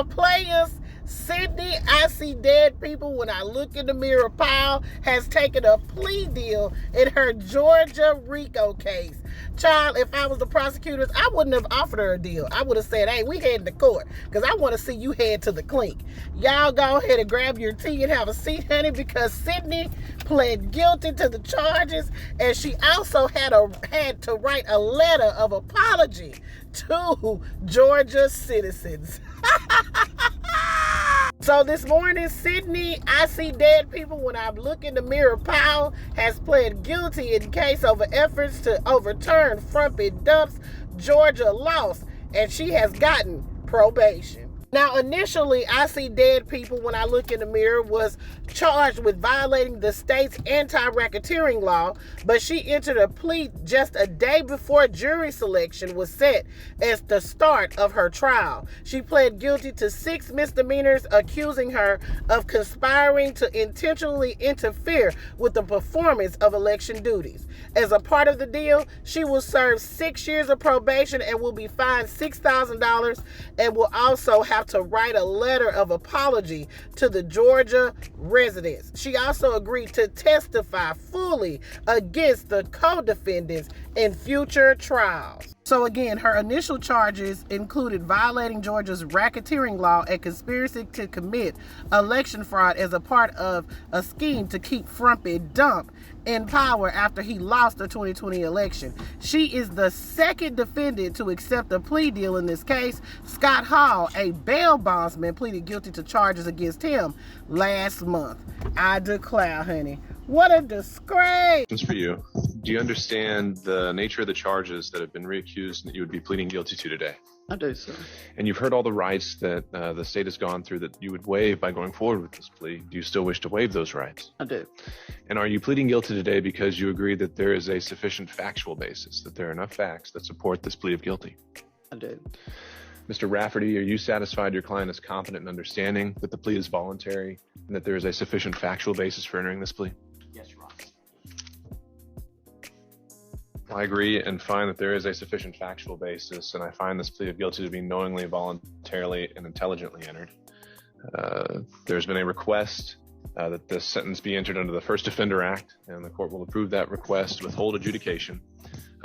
players, Sidney, I see dead people when I look in the mirror, Powell has taken a plea deal in her Georgia RICO case. Child, if I was the prosecutors, I wouldn't have offered her a deal. I would have said, hey, we heading to court because I want to see you head to the clink. Y'all go ahead and grab your tea and have a seat, honey, because Sidney pled guilty to the charges, and she also had to write a letter of apology to Georgia citizens. So this morning, Sidney, I see dead people when I look in the mirror, Powell has pled guilty in case of efforts to overturn Frumpy Dump's Georgia loss, and she has gotten probation. Now, initially, I see dead people when I look in the mirror was charged with violating the state's anti-racketeering law, but she entered a plea just a day before jury selection was set as the start of her trial. She pled guilty to 6 misdemeanors, accusing her of conspiring to intentionally interfere with the performance of election duties. As a part of the deal, she will serve 6 years of probation and will be fined $6,000 and will also have to write a letter of apology to the Georgia residents. She also agreed to testify fully against the co-defendants in future trials. So again, her initial charges included violating Georgia's racketeering law and conspiracy to commit election fraud as a part of a scheme to keep Frumpy Dump in power after he lost the 2020 election. She is the second defendant to accept a plea deal in this case. Scott Hall, a bail bondsman, pleaded guilty to charges against him last month. I declare, honey, what a disgrace. For you, do you understand the nature of the charges that have been reaccused that you would be pleading guilty to today? I do, sir. And you've heard all the rights that the state has gone through that you would waive by going forward with this plea. Do you still wish to waive those rights? I do. And are you pleading guilty today because you agree that there is a sufficient factual basis, that there are enough facts that support this plea of guilty? I do. Mr. Rafferty, are you satisfied your client is competent in understanding that the plea is voluntary and that there is a sufficient factual basis for entering this plea? Yes, Your Honor. I agree and find that there is a sufficient factual basis, and I find this plea of guilty to be knowingly, voluntarily, and intelligently entered. There's been a request that this sentence be entered under the First Offender Act, and the court will approve that request, withhold adjudication.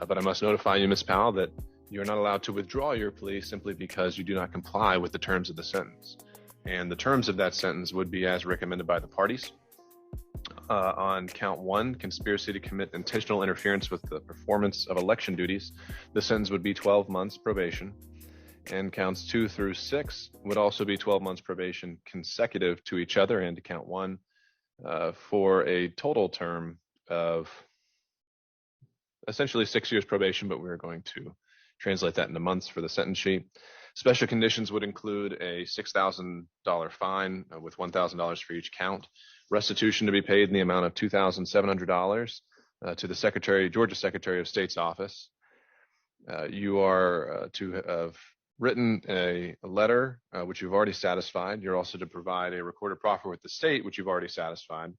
But I must notify you, Ms. Powell, that you are not allowed to withdraw your plea simply because you do not comply with the terms of the sentence. And the terms of that sentence would be as recommended by the parties. On count 1, conspiracy to commit intentional interference with the performance of election duties, the sentence would be 12 months probation. And counts 2 through 6 would also be 12 months probation consecutive to each other and to count 1 for a total term of essentially 6 years probation, but we're going to translate that into months for the sentence sheet. Special conditions would include a $6,000 fine with $1,000 for each count. Restitution to be paid in the amount of $2,700 to the Georgia Secretary of State's office. You are to have written a letter, which you've already satisfied. You're also to provide a recorded proffer with the state, which you've already satisfied.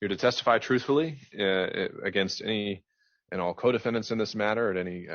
You're to testify truthfully against any and all co-defendants in this matter at any